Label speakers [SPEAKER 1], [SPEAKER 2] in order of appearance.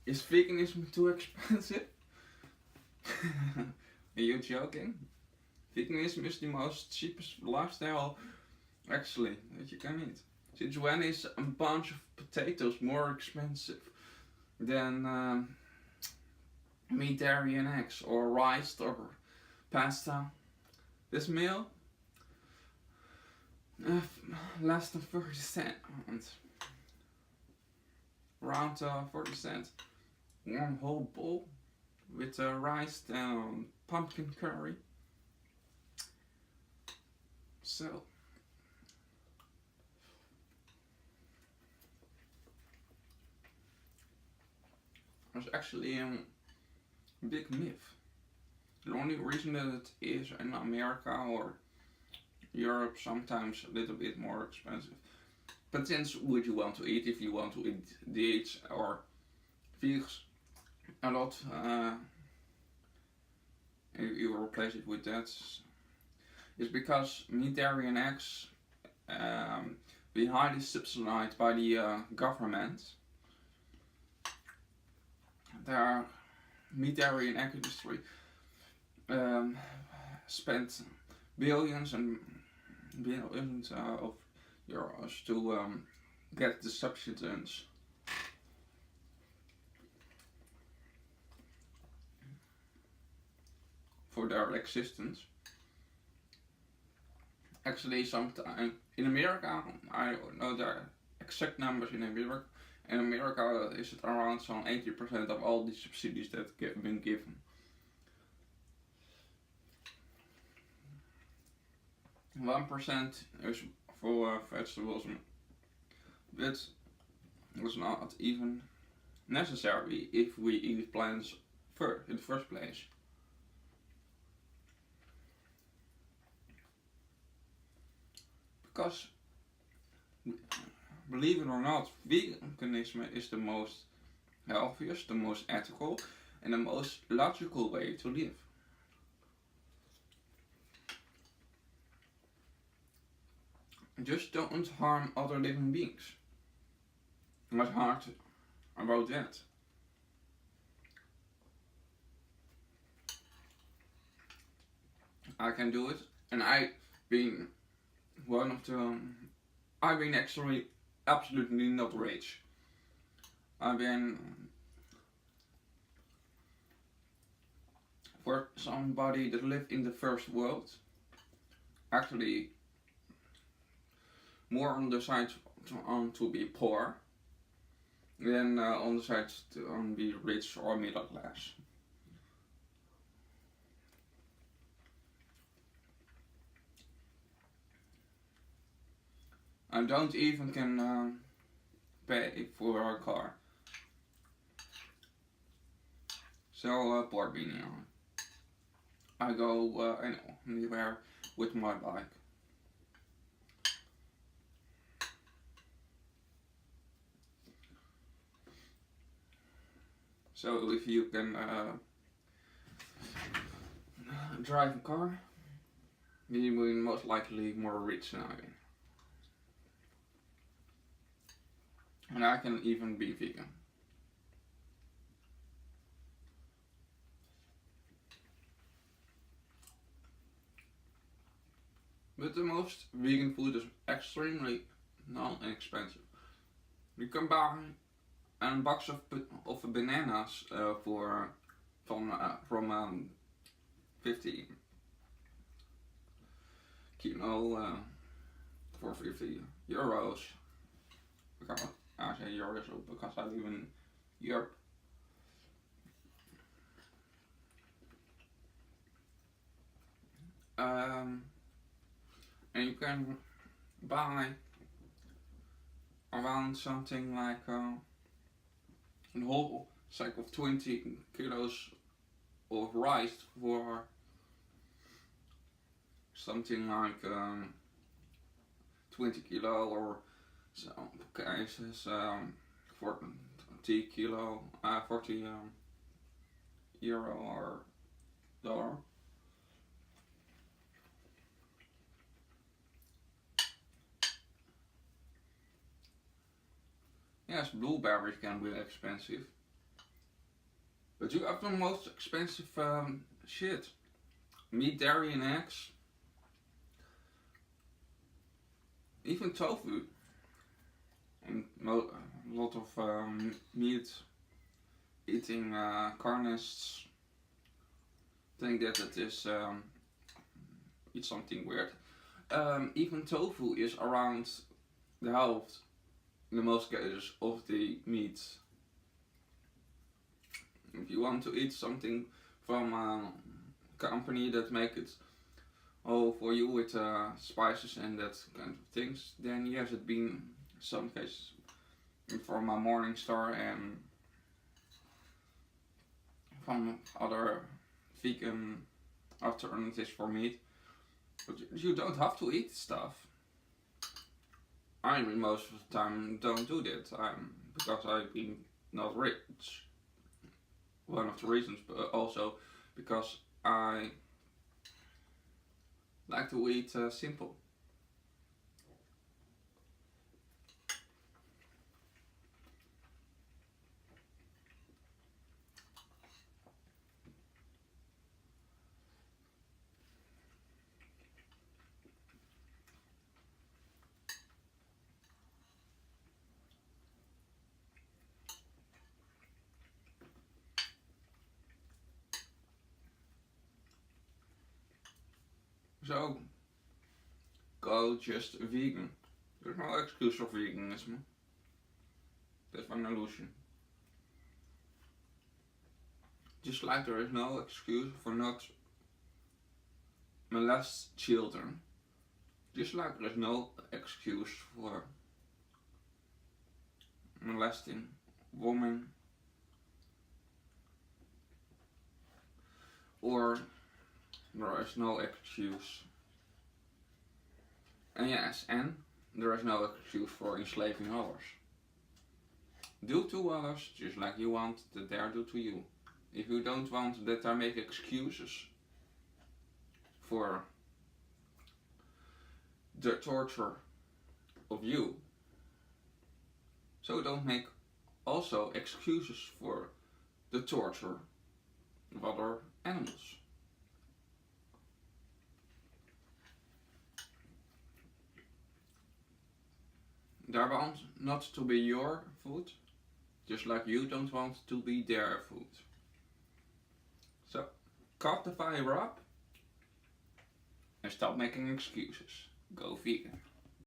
[SPEAKER 1] Is veganism too expensive? Are you joking? Veganism is the most cheapest lifestyle actually that you can eat. Since when is a bunch of potatoes more expensive than meat-dairy eggs or rice or pasta? This meal, less than 30 cents, around 40 cents. One whole bowl with rice and pumpkin curry. So it's actually a big myth. The only reason that it is in America or Europe sometimes a little bit more expensive. But since would you want to eat, if you want to eat dates or figs a lot, you replace it with that. It's because meat, dairy and eggs be highly subsidized by the government. The meat, dairy and egg industry spent billions and billions of euros to get the subsistence. For their existence. Actually, sometimes in America, I don't know the exact numbers in America. In America, is it around some 80% of all the subsidies that have been given. 1% is for vegetables, but it's not even necessary if we eat plants first in the first place. Because, believe it or not, veganism is the most healthiest, the most ethical, and the most logical way to live. Just don't harm other living beings. What's hard about that? I can do it, and I've been one of the. I've been actually absolutely not rich. I've been for somebody that lived in the first world. Actually, more on the side to be poor than on the side to be rich or middle class. I don't even can pay for a car. So poor beanie on. I go anywhere with my bike. So if you can drive a car, you will most likely more rich than I am. And I can even be vegan. But the most vegan food is extremely non-inexpensive. You can buy a box of bananas from 50 kilo for 50 euros. Because I say euros because I live in Europe. And you can buy around something like a whole sack of 20 kilos of rice for something like 20 kilo, or some cases 40 kilo, 40 euro or dollar. Yes, blueberries can be expensive. But you have the most expensive shit. Meat, dairy, and eggs. Even tofu. And a lot of meat eating carnists think that it is it's something weird. Even tofu is around the half, in the most cases, of the meat. If you want to eat something from a company that make it all for you with spices and that kind of things, then yes, it's been some cases from a Morningstar and from other vegan alternatives for meat. But you don't have to eat stuff. I most of the time don't do that. Because I've been not rich. One of the reasons, but also because I like to eat simple. So go just vegan. There's no excuse for veganism. That's an illusion. Just like there is no excuse for not molest children. Just like there is no excuse for molesting women or there is no excuse. And yes, and there is no excuse for enslaving others. Do to others just like you want that they do to you. If you don't want that I make excuses for the torture of you, so don't make also excuses for the torture of other animals. They want not to be your food, just like you don't want to be their food. So, cut the fire up and stop making excuses. Go vegan.